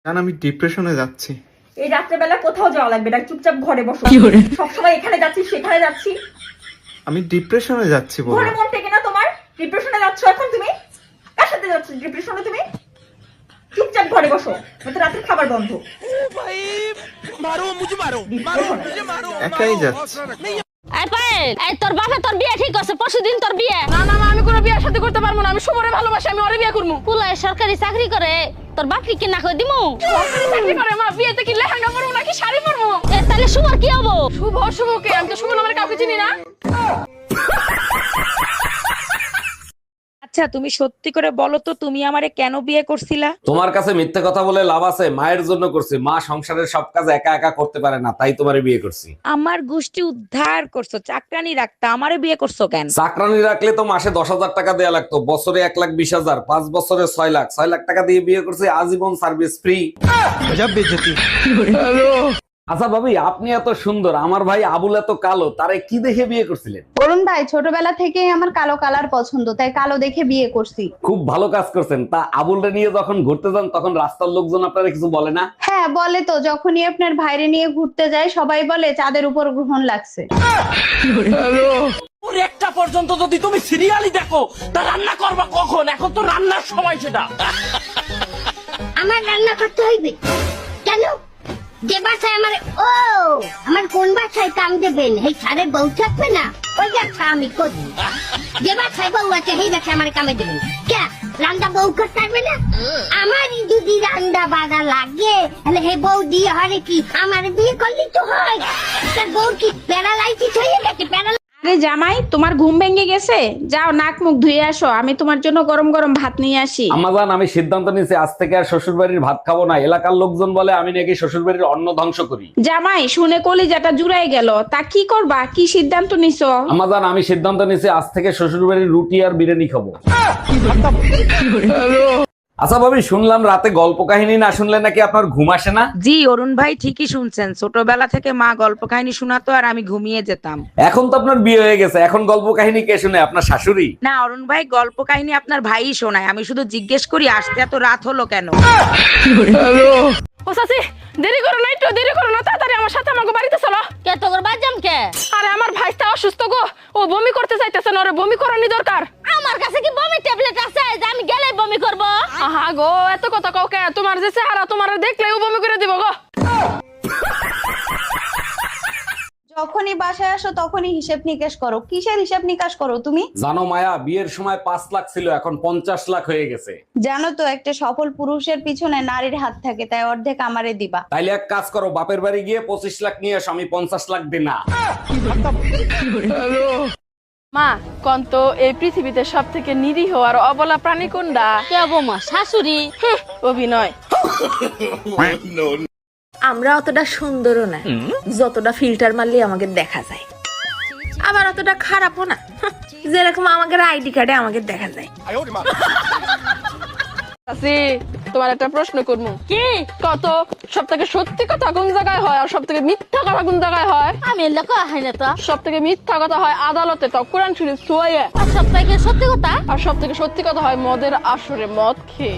জান আমি ডিপ্রেশনে যাচ্ছি। এই রাত্রেবেলা কোথাও যাওয়া লাগবে না, চুপচাপ ঘরে বসো। সবসময় এখানে যাচ্ছি সেখানে যাচ্ছি। আমি ডিপ্রেশনে যাচ্ছি বলো। ঘরে মন টেকে না তোমার? ডিপ্রেশনে যাচ্ছ এখন তুমি? কার সাথে যাচ্ছ ডিপ্রেশনে তুমি? চুপচাপ ঘরে বসো, নয়তো রাতের খাবার বন্ধ। একাই যাচ্ছি। এই পায়েল, এই তোর বাবা তোর বিয়ে ঠিক আছে, পরশুদিন তোর বিয়ে। না না মা, আমি কোনো বিয়ে শাদী করতে পারবো না। আমি শুভরে ভালোবাসি, আমি ওরে বিয়ে করবো। পুলায় সরকারি চাকরি করে, তোর বাপকে কি না করে দিমু? সরকারি চাকরি করে মা, বিয়েতে কি লেহেঙ্গা পরবো নাকি শাড়ি পরবো? এ তাহলে শুভর কি হবো? শুভ কে? আমি তো শুভ নামের কাউকে চিনি না। আচ্ছা তুমি সত্যি করে বলো তো, তুমি আমারে কেন বিয়ে করছিলা? তোমার কাছে মিথ্যে কথা বলে লাভ আছে? মায়ের জন্য করছি, মা সংসারের সব কাজ একা একা করতে পারে না, তাই তোমারে বিয়ে করছি। আমার গোষ্ঠী উদ্ধার করছো, চাকরানি রাখতা, আমারে বিয়ে করছো কেন? চাকরানি রাখলে তো মাসে 10,000 টাকা দেয়া লাগতো, বছরে 1,20,000, 5 বছরে 6 লাখ টাকা দিয়ে বিয়ে করছি, আজীবন সার্ভিস ফ্রি। আচ্ছা ভাবি, আপনি এত সুন্দর, আমার ভাই আবুল এত কালো, তারে কি দেখে বিয়ে করছিলেন? অরুণ ভাই ছোটবেলা থেকেই আমার কালো কালার পছন্দ, তাই কালো দেখে বিয়ে করছি। খুব ভালো কাজ করছেন। তা আবুলরে নিয়ে যখন ঘুরতে যান তখন রাস্তার লোকজন আপনারা কিছু বলে না? হ্যাঁ বলে তো, যখনই আপনার ভাইরে নিয়ে ঘুরতে যায় সবাই বলে চাঁদের উপর গ্রহণ লাগছে। একটা পর্যন্ত যদি তুমি সিরিয়ালই দেখো, তা রান্না করবা কখন? এখন তো রান্নার সময় সেটা। আমার রান্না করতে হইবে কেন? যে বাসায় আমার কোন বাসায় কাম দেবেন, এই সারে বউ থাকবে না, ওই ব্যবসা আমি করি। যে বাসায় বউ আছে সেই বাসায় আমার কামে দেবেন কে? রান্না বউ করতে পারবে না? আমারই যদি রান্না বাড়া লাগে তাহলে হে বউ দিয়ে হরে কি আমার বিয়ে করলি তো হয়? তার বউ কি প্যারালাইসিস হয়ে গেছে? আরে জামাই, তোমার ঘুম ভেঙে গেছে? যাও নাক মুখ ধুয়ে আসো, আমি তোমার জন্য গরম গরম ভাত নিয়ে আসি। আমাজান, আমি সিদ্ধান্ত নিয়েছি আজ থেকে আর শ্বশুর বাড়ির ভাত খাবো না। এলাকার লোকজন বলে আমি নাকি শ্বশুর বাড়ির অন্ন ধ্বংস করি। জামাই শুনে কলিজাটা জুড়াই গেল, তা কি করবা? কি সিদ্ধান্ত নিছো? আমাজান, আমি সিদ্ধান্ত নিয়েছি আজ থেকে শ্বশুর বাড়ির রুটি আর বিরিয়ানি খাবো। আচ্ছা ভাবি, শুনলাম রাতে গল্প কাহিনী না শুনলে নাকি আপনার ঘুম আসে না? জি অরুণ ভাই ঠিকই শুনছেন, ছোটবেলা থেকে মা গল্প কাহিনী শোনাতো আর আমি ঘুমিয়ে যেতাম। এখন তো আপনার বিয়ে হয়ে গেছে, এখন গল্প কাহিনী কে শুনে? আপনার শাশুড়ি? না অরুণ ভাই, গল্প কাহিনী আপনার ভাইই শোনায়, আমি শুধু জিজ্ঞেস করি আসতে এত রাত হলো কেন। ও চাচি, দেরি করো না, একটু দেরি করো না, তাড়াতাড়ি আমার সাথে আমাকে বাড়িতে চলো। কে তোর বাজাম কে? আরে আমার ভাইটা অসুস্থ গো, ও বমি করতে চাইতেছে না, ওরে বমি করানি দরকার। আমার কাছে কি বমি ট্যাবলেট আছে যে আমি গেলে বমি করব? আহা গো, এত কথা কাও কে? তোমার যে চেহারা, তোমার দেখলে ও বমি করে দিব গো। যখনই বাসায় আসো তখনই হিসেব নিকাশ করো। কিসের হিসাব নিকাশ করো তুমি? জানো মায়া, বিয়ের সময় 5 লাখ ছিল, এখন 50 লাখ হয়ে গেছে। জানো তো একটা সফল পুরুষের পিছনে নারীর হাত থাকে, তাই অর্ধেক আমারে দিবা। তাইলে এক কাজ করো, বাপের বাড়ি গিয়ে 25 লাখ নিয়ে আসো, আমি 50 লাখ দিই না। মা কোন তো এই পৃথিবীতে সব থেকে নিরীহ আর অবলা প্রাণী কোনটা? কে বৌমা? শাশুড়ি। অভিনয়। আমরা অতটা সুন্দরও না, যতটা ফিল্টার মারলে আমাকে দেখা যায়। আবার অতটা খারাপও না, যেরকম আমাদের আইডি কার্ডে আমাকে দেখা যায়। চাচি, তোমার একটা প্রশ্ন করবো। কি? কত সব থেকে সত্যি কথা কোন জায়গায় হয় আর সব থেকে মিথ্যা কথা কোন জায়গায় হয়? আমি এলাকা হয় না তো। সব থেকে মিথ্যা কথা হয় আদালতে, তো কোরআন শরীফ ছুঁয়ে। আর সব থেকে সত্যি কথা? আর সব থেকে সত্যি কথা হয় মদের আসরে মদ খেয়ে।